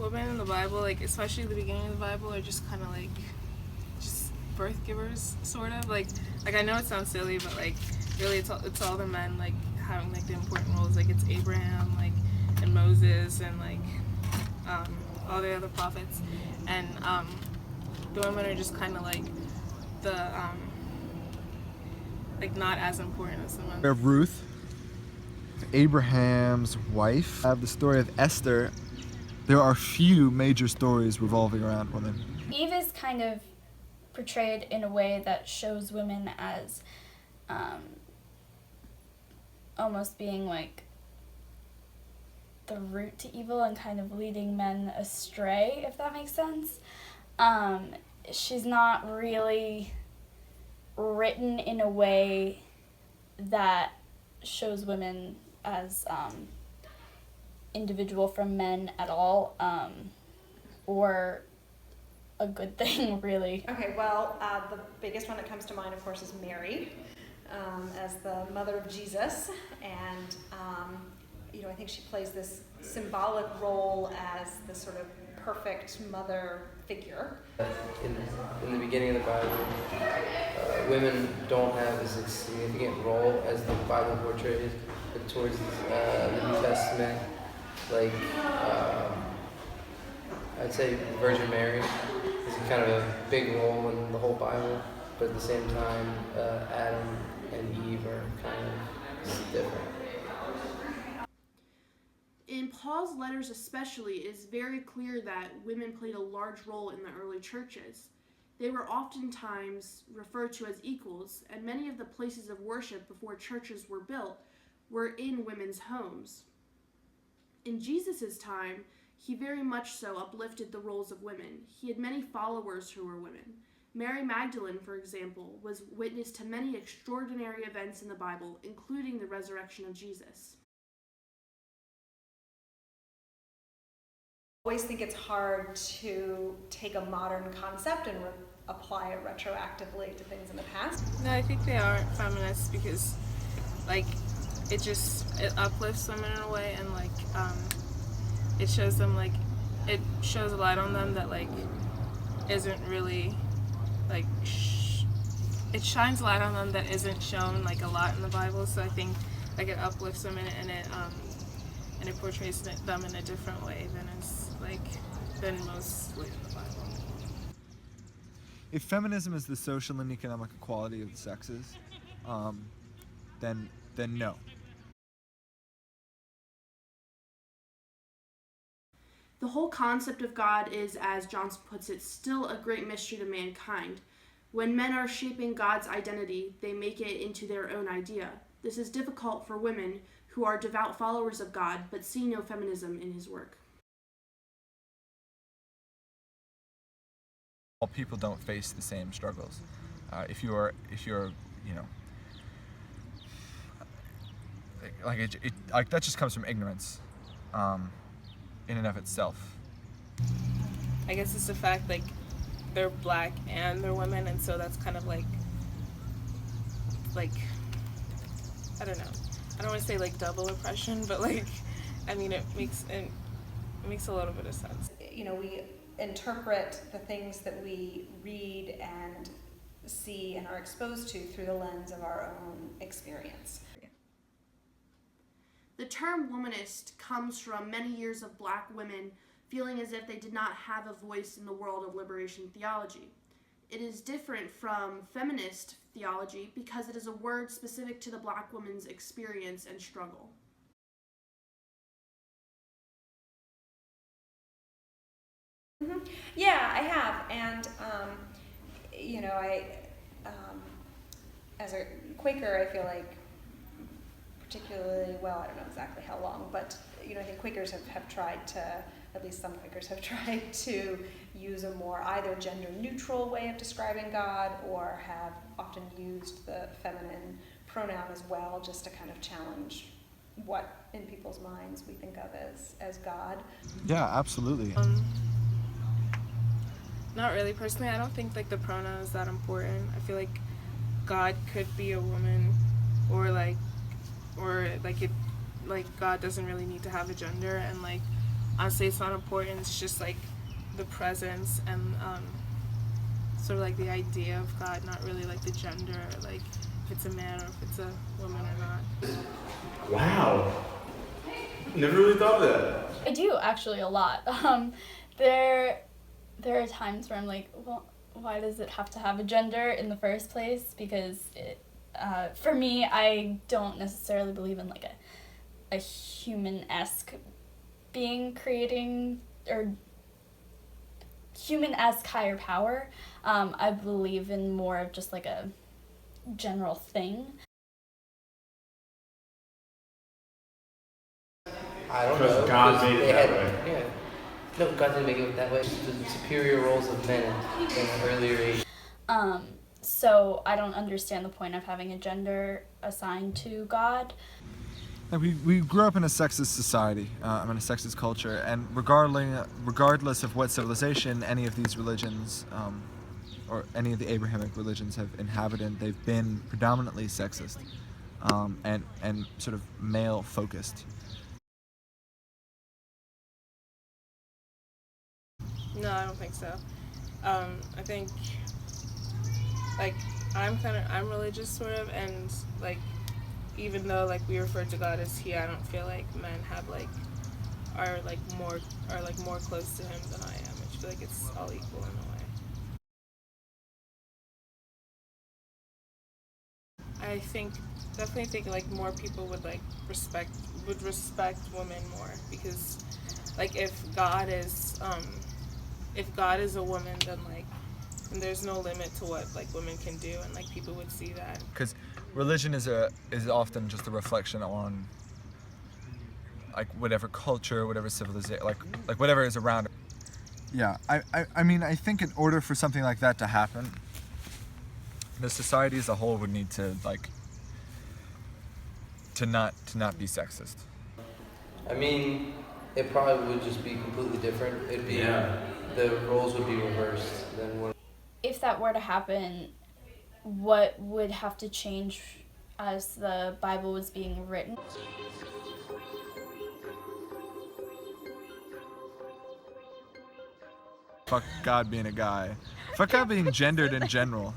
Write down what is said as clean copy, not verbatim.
women in the Bible, like especially the beginning of the Bible, are just kind of like just birth givers, sort of. Like I know it sounds silly, but like really it's all the men like having like the important roles. Like it's Abraham, like and Moses, and like all the other prophets, and the women are just kind of like the like not as important as the men. We have Ruth, Abraham's wife. I have the story of Esther. There are few major stories revolving around women. Eve is kind of portrayed in a way that shows women as almost being like the root to evil and kind of leading men astray, if that makes sense. She's not really written in a way that shows women as individual from men at all, or a good thing, really. Okay, well, the biggest one that comes to mind, of course, is Mary, as the mother of Jesus, and I think she plays this symbolic role as the sort of perfect mother figure. In the beginning of the Bible, women don't have as a significant role as the Bible portrays, but towards the New Testament, like I'd say Virgin Mary is kind of a big role in the whole Bible, but at the same time, Adam and Eve are kind of different. In Paul's letters especially, it is very clear that women played a large role in the early churches. They were oftentimes referred to as equals, and many of the places of worship before churches were built were in women's homes. In Jesus' time, he very much so uplifted the roles of women. He had many followers who were women. Mary Magdalene, for example, was witness to many extraordinary events in the Bible, including the resurrection of Jesus. I always think it's hard to take a modern concept and apply it retroactively to things in the past. No, I think they are feminists because like it uplifts women in a way, and like it shows them like it shows a light on them that like isn't really like it shines a light on them that isn't shown like a lot in the Bible. So I think like it uplifts them and it portrays them in a different way than mostly in the Bible. If feminism is the social and economic equality of the sexes, then no. The whole concept of God is, as Johnson puts it, still a great mystery to mankind. When men are shaping God's identity, they make it into their own idea. This is difficult for women who are devout followers of God but see no feminism in his work. All people don't face the same struggles. If you're, like that just comes from ignorance, in and of itself. I guess it's the fact like they're black and they're women, and so that's kind of like I don't know. I don't want to say like double oppression, but like I mean it makes a little bit of sense. We interpret the things that we read and see and are exposed to through the lens of our own experience. The term womanist comes from many years of black women feeling as if they did not have a voice in the world of liberation theology. It is different from feminist theology because it is a word specific to the black woman's experience and struggle. Mm-hmm. Yeah, I have, and as a Quaker, I feel like particularly well. I don't know exactly how long, but I think Quakers have tried to, at least some Quakers have tried to use a more either gender-neutral way of describing God, or have often used the feminine pronoun as well, just to kind of challenge what in people's minds we think of as God. Yeah, absolutely. Not really. Personally, I don't think like the pronoun is that important. I feel like God could be a woman, or God doesn't really need to have a gender, and honestly it's not important. It's just like the presence and sort of like the idea of God, not really like the gender, like if it's a man or if it's a woman or not. Wow. Never really thought of that. I do actually a lot. There are times where I'm like, well, why does it have to have a gender in the first place? Because for me, I don't necessarily believe in like a human-esque being creating, or human-esque higher power. I believe in more of just like a general thing. I don't Because know. God made it they that had- way. Yeah. No, God didn't make it that way. Just the superior roles of men in an earlier age. So I don't understand the point of having a gender assigned to God. Like we grew up in a sexist society, in a sexist culture, and regardless of what civilization any of these religions or any of the Abrahamic religions have inhabited, they've been predominantly sexist and sort of male focused. No, I don't think so. I think like I'm religious sort of, and like even though like we refer to God as He, I don't feel like men have are more close to Him than I am. I just feel like it's all equal in a way. I definitely think like more people would respect women more, because like if God is a woman, then and there's no limit to what like women can do, and like people would see that. Because religion is often just a reflection on like whatever culture, whatever civilization, like whatever is around it. Yeah, I mean, I think in order for something like that to happen, the society as a whole would need to to not be sexist. I mean, it probably would just be completely different. It'd be the roles would be reversed than when. If that were to happen, what would have to change as the Bible was being written? Fuck God being a guy. Fuck God being gendered in general.